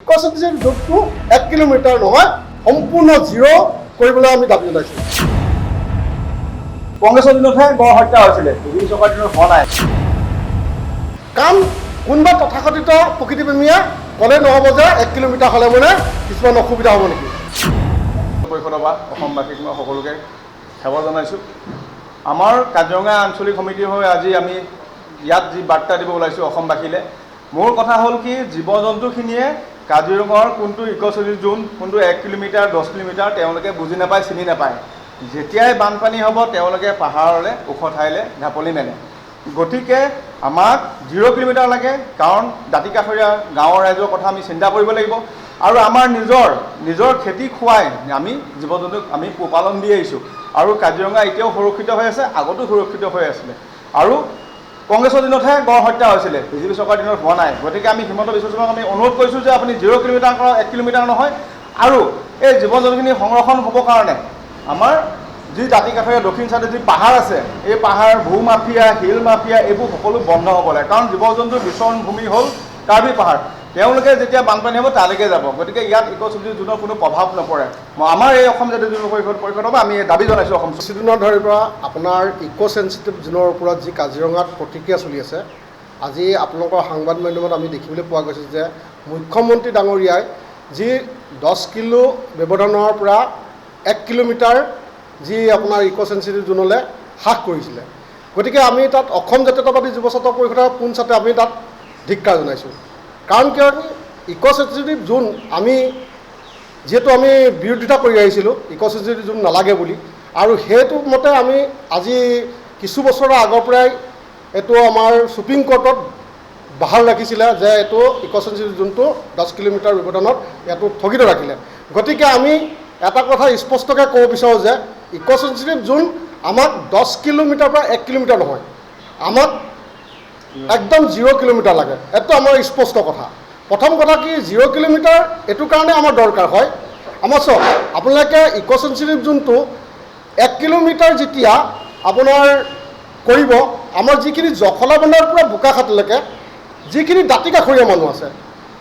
ইক'চিটিৰ জোনটো 1 কিলোমিটাৰ নহয় সম্পূৰ্ণ জিৰ' কৰিবলৈ আমি দাবী জনাইছোঁ। কংগ্ৰেছৰ দিনতহে গড় হত্যা হৈছিলে, বিজেপি চৰকাৰ দিনত হোৱা নাই। কাৰণ কোনোবা তথাকথিত প্ৰকৃতিপ্ৰেমীয়ে ক'লে নহ'ব যে 1 কিলোমিটাৰ হ'লে মানে কিছুমান অসুবিধা হ'ব নেকি। পৰিষদৰ পৰা অসমবাসীক মই সকলোকে সেৱা জনাইছোঁ। আমাৰ কাজিৰঙা আঞ্চলিক সমিতি হৈ আজি আমি ইয়াত যি বাৰ্তা দিব ওলাইছোঁ অসমবাসীলৈ, মোৰ কথা হ'ল কি, জীৱ জন্তুখিনিয়ে কাজিৰঙাৰ কোনটো ইক'চিটি জোন, কোনটো 1 কিলোমিটাৰ 10 কিলোমিটাৰ তেওঁলোকে বুজি নাপায়, চিনি নাপায়। যেতিয়াই বানপানী হ'ব তেওঁলোকে পাহাৰলৈ ওখ ঠাইলৈ ঢাপলি মেলে। গতিকে আমাক 0 কিলোমিটাৰ লাগে, কাৰণ দাঁতিকাষৰীয়া গাঁৱৰ ৰাইজৰ কথা আমি চিন্তা কৰিব লাগিব। আৰু আমাৰ নিজৰ খেতি খুৱাই আমি জীৱ জন্তুক আমি পোহপালন দি আহিছোঁ। আৰু কাজিৰঙা এতিয়াও সুৰক্ষিত হৈ আছে, আগতো সুৰক্ষিত হৈ আছিলে। আৰু কংগ্ৰেছৰ দিনতহে গড় হত্যা হৈছিলে, বিজেপি চৰকাৰ দিনত হোৱা নাই। গতিকে আমি হিমন্ত বিশ্ব শৰ্মাক আমি অনুৰোধ কৰিছোঁ যে আপুনি 0 কিলোমিটাৰ কৰক, 1 কিলোমিটাৰ নহয়। আৰু এই জীৱ জন্তুখিনি সংৰক্ষণ হ'বৰ কাৰণে আমাৰ যি দাঁতিকাষৰীয়া দক্ষিণ চাইডে যি পাহাৰ আছে, এই পাহাৰ ভূ মাফিয়া, শিল মাফিয়া এইবোৰ সকলো বন্ধ হ'ব লাগে। কাৰণ জীৱ জন্তুৰ বিচৰণ ভূমি হ'ল কাৰ্বি পাহাৰ। তেওঁলোকে যেতিয়া বানপানী হ'ব তালৈকে যাব। গতিকে ইয়াত ইক'চিটি জোনৰ কোনো প্ৰভাৱ নপৰে। আমাৰ এই অসম জাতীয় জীৱ পৰিষদৰ পৰা আমি দাবী জনাইছোঁ। অসম কিছুদিনৰ ধৰি পৰা আপোনাৰ ইক'চেনচিটিভ জোনৰ ওপৰত যি কাজিৰঙাত প্ৰতিক্ৰিয়া চলি আছে, আজি আপোনালোকৰ সংবাদ মাধ্যমত আমি দেখিবলৈ পোৱা গৈছে যে মুখ্যমন্ত্ৰী ডাঙৰীয়াই যি 10 কিলো ব্যৱধানৰ পৰা 1 কিলোমিটাৰ যি আপোনাৰ ইক'চেনচিটিভ জোনলৈ হ্ৰাস কৰিছিলে। গতিকে আমি তাত অসম জাতীয়তাবাদী যুৱ ছাত্ৰ পৰিষদৰ পোনছাতে আমি তাত ধিক্কাৰ জনাইছোঁ। কাৰণ কিয়, ইক'চেনচিটিভ জোন যিহেতু আমি বিৰোধিতা কৰি আহিছিলোঁ ইক'চেনচিটিভ জোন নালাগে বুলি, আৰু সেইটো মতে আমি আজি কিছু বছৰৰ আগৰ পৰাই এইটো আমাৰ সুপ্ৰিম কোৰ্টত বাহাল ৰাখিছিলে যে এইটো ইক'চেনচিটিভ জোনটো 10 কিলোমিটাৰ ব্যৱধানত ইয়াতো স্থগিত ৰাখিলে। গতিকে আমি এটা কথা স্পষ্টকৈ ক'ব বিচাৰোঁ যে ইক'চেনচিটিভ জোন আমাক 10 কিলোমিটাৰ পৰা 1 কিলোমিটাৰ নহয়, আমাক একদম 0 কিলোমিটাৰ লাগে। এইটো আমাৰ স্পষ্ট কথা। প্ৰথম কথা কি, 0 কিলোমিটাৰ এইটো কাৰণে আমাৰ দৰকাৰ হয়। আমাৰ চাওক, আপোনালোকে ইক'চেনচিটিভ জোনটো 1 কিলোমিটাৰ যেতিয়া আপোনাৰ কৰিব, আমাৰ যিখিনি জখলাবন্ধাৰ পৰা বোকাখাটলৈকে যিখিনি দাঁতিকাষৰীয়া মানুহ আছে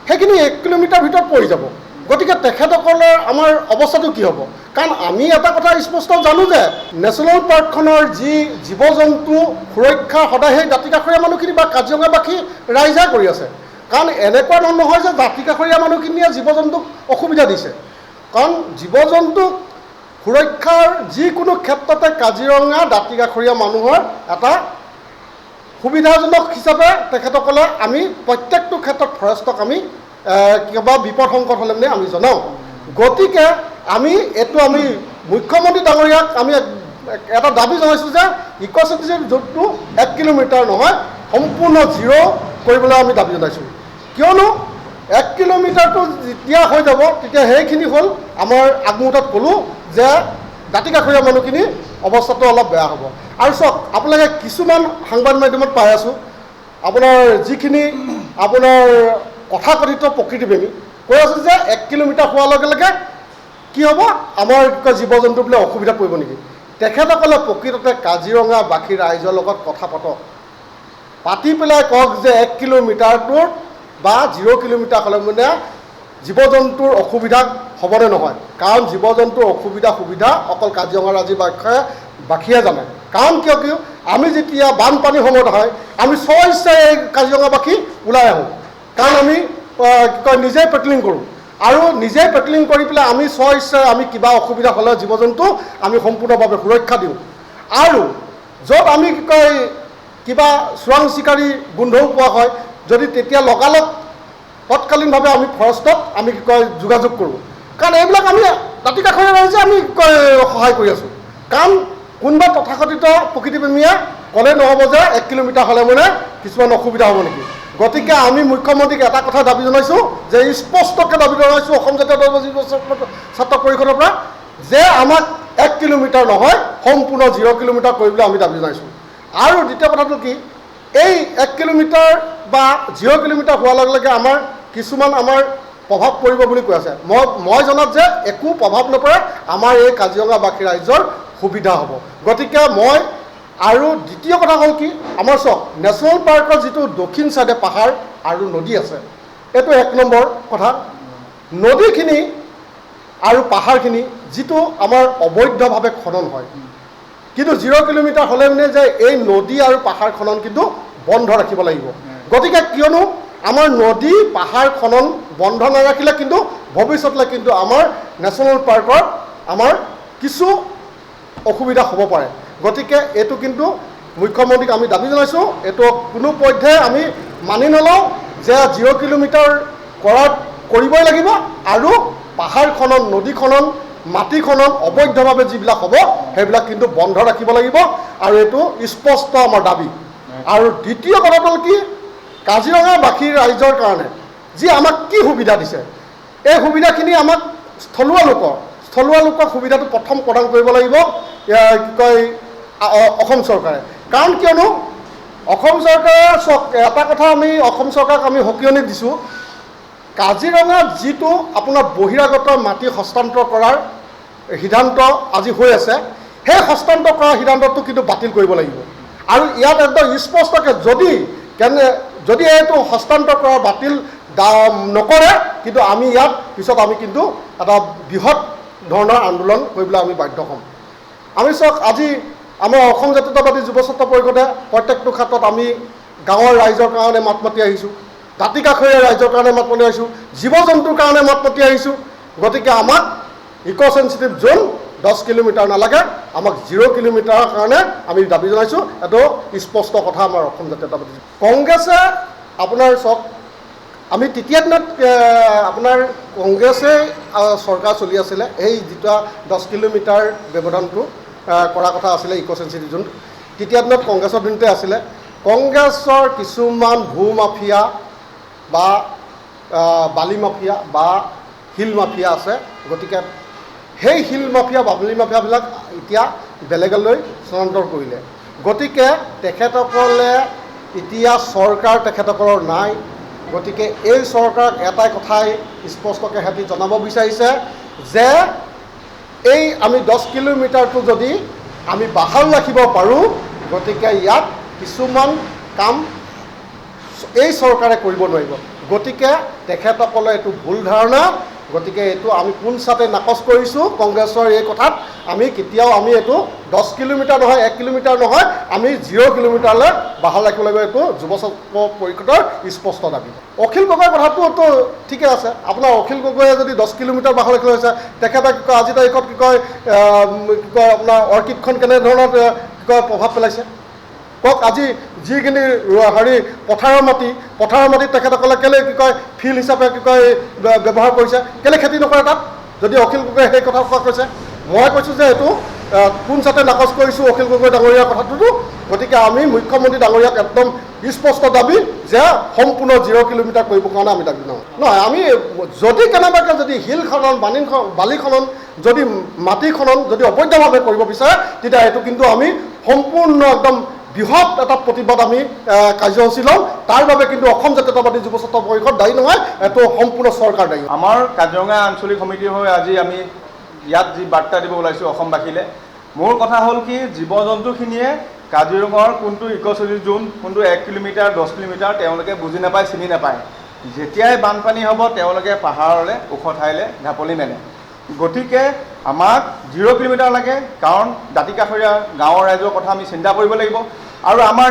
সেইখিনি 1 কিলোমিটাৰ ভিতৰত পৰি যাব। গতিকে তেখেতসকলৰ আমাৰ অৱস্থাটো কি হ'ব? কাৰণ আমি এটা কথা স্পষ্ট জানো যে নেশ্যনেল পাৰ্কখনৰ যি জীৱ জন্তু সুৰক্ষা সদায় সেই দাঁতিকাষৰীয়া মানুহখিনি বা কাজিৰঙাবাসী ৰাইজে কৰি আছে। কাৰণ এনেকুৱা নহয় যে দাঁতিকাষৰীয়া মানুহখিনিয়ে জীৱ জন্তুক অসুবিধা দিছে। কাৰণ জীৱ জন্তুক সুৰক্ষাৰ যিকোনো ক্ষেত্ৰতে কাজিৰঙা দাঁতিকাষৰীয়া মানুহৰ এটা সুবিধাজনক হিচাপে তেখেতসকলে আমি প্ৰত্যেকটো ক্ষেত্ৰত ফৰেষ্টক আমি কিবা বিপদ সংকট হ'লে মানে আমি জনাওঁ। গতিকে আমি মুখ্যমন্ত্ৰী ডাঙৰীয়াক আমি এটা দাবী জনাইছোঁ যে ইক'চিটিৰ জোনটো 1 কিলোমিটাৰ নহয় সম্পূৰ্ণ জিৰ' কৰিবলৈ আমি দাবী জনাইছোঁ। কিয়নো 1 কিলোমিটাৰটো যেতিয়া হৈ যাব তেতিয়া সেইখিনি হ'ল আমাৰ আগমুহূৰ্তত ক'লোঁ যে দাঁতিকাষৰীয়া মানুহখিনি অৱস্থাটো অলপ বেয়া হ'ব। আৰু চাওক, আপোনালোকে কিছুমান সাংবাদ মাধ্যমত পাই আছোঁ, আপোনাৰ যিখিনি আপোনাৰ কথাকথিত প্ৰকৃতিপ্ৰেমী কৈ আছে যে 1 কিলোমিটাৰ হোৱাৰ লগে লগে কি হ'ব, আমাৰ জীৱ জন্তু বোলে অসুবিধাত পৰিব নেকি। তেখেতসকলে প্ৰকৃততে কাজিৰঙাবাসী ৰাইজৰ লগত কথা পাতি পেলাই কওক যে 1 কিলোমিটাৰটোৰ বা 0 কিলোমিটাৰ হ'লে মানে জীৱ জন্তুৰ অসুবিধা হ'বনে নহয়। কাৰণ জীৱ জন্তুৰ সুবিধা অকল কাজিৰঙা বাসীয়ে জানে। কাৰণ কিয় আমি যেতিয়া বানপানীৰ সময়ত হয় আমি স্বইচ্ছাই কাজিৰঙাবাসী ওলাই আহোঁ। কাৰণ আমি নিজেই পেট্ৰলিং কৰোঁ, আৰু নিজেই পেট্ৰলিং কৰি পেলাই আমি স্বইচ্ছাই আমি কিবা অসুবিধা হ'লে জীৱ জন্তু আমি সম্পূৰ্ণভাৱে সুৰক্ষা দিওঁ। আৰু য'ত আমি কিবা চোৰাং চিকাৰী গোন্ধও পোৱা হয়, যদি তেতিয়া লগালগ তৎকালীনভাৱে আমি ফৰেষ্টত আমি যোগাযোগ কৰোঁ। কাৰণ এইবিলাক আমি দাঁতিকাষৰীয়া ৰাইজে আমি সহায় কৰি আছোঁ। কাৰণ কোনোবা তথাকথিত প্ৰকৃতিপ্ৰেমীয়ে ক'লে নহ'ব যে 1 কিলোমিটাৰ হ'লে মানে কিছুমান অসুবিধা হ'ব নেকি। গতিকে আমি মুখ্যমন্ত্ৰীক এটা কথা দাবী জনাইছোঁ যে স্পষ্টকৈ দাবী জনাইছোঁ অসম জাতীয় ছাত্ৰ পৰিষদৰ পৰা যে আমাক 1 কিলোমিটাৰ নহয় সম্পূৰ্ণ 0 কিলোমিটাৰ কৰিবলৈ আমি দাবী জনাইছোঁ। আৰু দ্বিতীয় কথাটো কি, এই 1 কিলোমিটাৰ বা 0 কিলোমিটাৰ হোৱাৰ লগে লগে আমাৰ কিছুমান প্ৰভাৱ পৰিব বুলি কৈ আছে। মই জনাত যে একো প্ৰভাৱ নপৰে, আমাৰ এই কাজিৰঙাবাসী ৰাইজৰ সুবিধা হ'ব। গতিকে আৰু দ্বিতীয় কথা হ'ল কি, আমাৰ চাওক নেশ্যনেল পাৰ্কৰ যিটো দক্ষিণ চাইডে পাহাৰ আৰু নদী আছে, এইটো 1 নম্বৰ কথা। নদীখিনি আৰু পাহাৰখিনি যিটো আমাৰ অবৈধভাৱে খনন হয়, কিন্তু 0 কিলোমিটাৰ হ'লে মানে যে এই নদী আৰু পাহাৰ খনন কিন্তু বন্ধ ৰাখিব লাগিব। গতিকে কিয়নো আমাৰ নদী পাহাৰ খনন বন্ধ নাৰাখিলে কিন্তু ভৱিষ্যতলৈ কিন্তু আমাৰ নেশ্যনেল পাৰ্কৰ আমাৰ কিছু অসুবিধা হ'ব পাৰে। গতিকে এইটো কিন্তু মুখ্যমন্ত্ৰীক আমি দাবী জনাইছোঁ, এইটো কোনো পধ্যে আমি মানি নলওঁ যে 0 কিলোমিটাৰ কৰিবই লাগিব, আৰু পাহাৰ খনন, নদী খনন, মাটি খনন অবৈধভাৱে যিবিলাক হ'ব সেইবিলাক কিন্তু বন্ধ ৰাখিব লাগিব, আৰু এইটো স্পষ্ট আমাৰ দাবী। আৰু দ্বিতীয় কথাটো হ'ল কি, কাজিৰঙাবাসী ৰাইজৰ কাৰণে যি আমাক কি সুবিধা দিছে, এই সুবিধাখিনি আমাক স্থলুৱা লোকক সুবিধাটো প্ৰথম প্ৰদান কৰিব লাগিব কি কয় অসম চৰকাৰে। কাৰণ কিয়নো অসম চৰকাৰে এটা কথা আমি অসম চৰকাৰক আমি সকিয়নি দিছোঁ, কাজিৰঙাত যিটো আপোনাৰ বহিৰাগত মাটি হস্তান্তৰ কৰাৰ সিদ্ধান্ত আজি হৈ আছে, সেই হস্তান্তৰ কৰাৰ সিদ্ধান্তটো কিন্তু বাতিল কৰিব লাগিব। আৰু ইয়াত একদম স্পষ্টকৈ যদি এইটো হস্তান্তৰ কৰা বাতিল নকৰে, কিন্তু আমি ইয়াত পিছত আমি কিন্তু এটা বৃহৎ ধৰণৰ আন্দোলন কৰিবলৈ আমি বাধ্য হ'ম। আমি চাওক, আজি আমাৰ অসম জাতীয়তাবাদী যুৱ ছাত্ৰ পৰিষদে প্ৰত্যেকটো ক্ষেত্ৰত আমি গাঁৱৰ ৰাইজৰ কাৰণে মাত মাতি আহিছোঁ, দাঁতি কাষৰীয়া ৰাইজৰ কাৰণে মাত মাতি আহিছোঁ, জীৱ জন্তুৰ কাৰণে মাত মাতি আহিছোঁ। গতিকে আমাক ইক' চেঞ্চিটিভ জ'ন 10 কিলোমিটাৰ নালাগে, আমাক 0 কিলোমিটাৰৰ কাৰণে আমি দাবী জনাইছোঁ। এইটো স্পষ্ট কথা আমাৰ অসম জাতীয়তাবাদী। কংগ্ৰেছে আপোনাৰ চাওক, আমি তেতিয়া দিনত আপোনাৰ কংগ্ৰেছে চৰকাৰ চলি আছিলে, এই যিটো 10 কিলোমিটাৰ ব্যৱধানটো কৰা কথা আছিলে ইক' চেঞ্চিটিভ জ'ন, তেতিয়া দিনত কংগ্ৰেছৰ দিনতে আছিলে। কংগ্ৰেছৰ কিছুমান ভূ মাফিয়া বা বালি মাফিয়া বা শিল মাফিয়া আছে। গতিকে সেই শিল মাফিয়া বালি মাফিয়াবিলাক এতিয়া বেলেগলৈ স্থানান্তৰ কৰিলে। গতিকে তেখেতসকলে এতিয়া চৰকাৰ তেখেতসকলৰ নাই। গতিকে এই চৰকাৰক এটাই কথাই স্পষ্টকৈ সিহঁতি জনাব বিচাৰিছে যে এই আমি 10 কিলোমিটাৰটো যদি আমি বাহাল ৰাখিব পাৰোঁ, গতিকে ইয়াত কিছুমান কাম এই চৰকাৰে কৰিব নোৱাৰিব। গতিকে তেখেতসকলে এইটো ভুল ধাৰণা। গতিকে এইটো আমি পোনচাতে নাকচ কৰিছোঁ কংগ্ৰেছৰ এই কথাত। আমি কেতিয়াও এইটো 10 কিলোমিটাৰ নহয়, 1 কিলোমিটাৰ নহয়, আমি 0 কিলোমিটাৰলৈ বাহাল ৰাখিব লাগিব। এইটো যুৱ ছাত্ৰ পৰিষদৰ স্পষ্ট দাবী। অখিল গগৈৰ কথাটোতো ঠিকে আছে। আপোনাৰ অখিল গগৈয়ে যদি 10 কিলোমিটাৰ বাহাল ৰাখিব হৈছে, তেখেতে কি কয় আজি তাৰিখত কি কয় আপোনাৰ অৰ্কিডখন কেনেধৰণৰ প্ৰভাৱ পেলাইছে কওক। আজি যিখিনি পথাৰৰ মাটিত তেখেতসকলে কেলৈ কি কয় ফিল্ড হিচাপে কি কয় ব্যৱহাৰ কৰিছে, কেলৈ খেতি নকৰে তাত, যদি অখিল গগৈয়ে সেই কথা কৈছে। মই কৈছোঁ যে এইটো পোনচাতে নাকচ কৰিছোঁ অখিল গগৈ ডাঙৰীয়াৰ কথাটোতো। গতিকে আমি মুখ্যমন্ত্ৰী ডাঙৰীয়াক একদম স্পষ্ট দাবী যে সম্পূৰ্ণ 0 কিলোমিটাৰ কৰিবৰ কাৰণে আমি দাবী জনাওঁ। নহয়, আমি যদি কেনেবাকৈ যদি শিল খনন, বালি খনন, যদি মাটি খনন যদি অবৈধভাৱে কৰিব বিচাৰে, তেতিয়া এইটো কিন্তু আমি সম্পূৰ্ণ একদম বৃহৎ এটা প্ৰতিবাদ আমি কাৰ্যসূচী লওঁ। তাৰ বাবে কিন্তু অসম জাতীয়তাবাদী যুৱ ছাত্ৰ পৰিষদ দায়ী নহয়, এইটো সম্পূৰ্ণ চৰকাৰ দায়ী। আমাৰ কাজিৰঙা আঞ্চলিক সমিতিৰ হৈ আজি আমি ইয়াত যি বাৰ্তা দিব ওলাইছোঁ অসমবাসীলৈ, মোৰ কথা হ'ল কি, জীৱ জন্তুখিনিয়ে কাজিৰঙাৰ কোনটো ইক' চেঞ্চিটিভ জ'ন, কোনটো 1 কিলোমিটাৰ 10 কিলোমিটাৰ তেওঁলোকে বুজি নাপায়, চিনি নাপায়। যেতিয়াই বানপানী হ'ব তেওঁলোকে পাহাৰলৈ ওখ ঠাইলৈ ঢাপলি মেলে। গতিকে আমাক 0 কিলোমিটাৰ লাগে, কাৰণ দাঁতি কাষৰীয়া গাঁৱৰ ৰাইজৰ কথা আমি চিন্তা কৰিব লাগিব। আৰু আমাৰ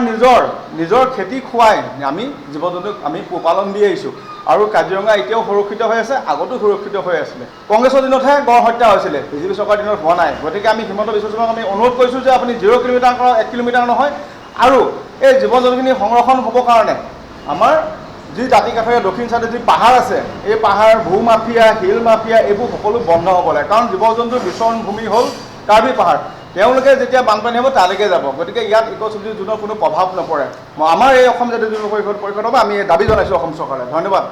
নিজৰ খেতি খুৱাই আমি জীৱ জন্তুক আমি পোহপালন দি আহিছোঁ। আৰু কাজিৰঙা এতিয়াও সুৰক্ষিত হৈ আছে, আগতো সুৰক্ষিত হৈ আছিলে। কংগ্ৰেছৰ দিনতহে গড় হত্যা হৈছিলে, বিজেপি চৰকাৰৰ দিনত হোৱা নাই। গতিকে আমি হিমন্ত বিশ্ব শৰ্মাক আমি অনুৰোধ কৰিছোঁ যে আপুনি 0 কিলোমিটাৰ কৰক, 1 কিলোমিটাৰ নহয়। আৰু এই জীৱ জন্তুখিনি সংৰক্ষণ হ'বৰ কাৰণে আমাৰ যি দাঁতি কাষৰীয়া দক্ষিণ চাইডে যি পাহাৰ আছে, এই পাহাৰ ভূ মাফিয়া, শিল মাফিয়া এইবোৰ সকলো বন্ধ হ'ব লাগে। কাৰণ জীৱ জন্তুৰ বিচৰণ ভূমি হ'ল কাৰ্বি পাহাৰ। তেওঁলোকে যেতিয়া বানপানী হ'ব তালৈকে যাব। গতিকে ইয়াত ইক' চেঞ্চিটিভ জ'নৰ কোনো প্ৰভাৱ নপৰে। আমাৰ এই অসম জাতীয় যুৱ পৰিষদৰ পৰা আমি দাবী জনাইছোঁ অসম চৰকাৰে। ধন্যবাদ।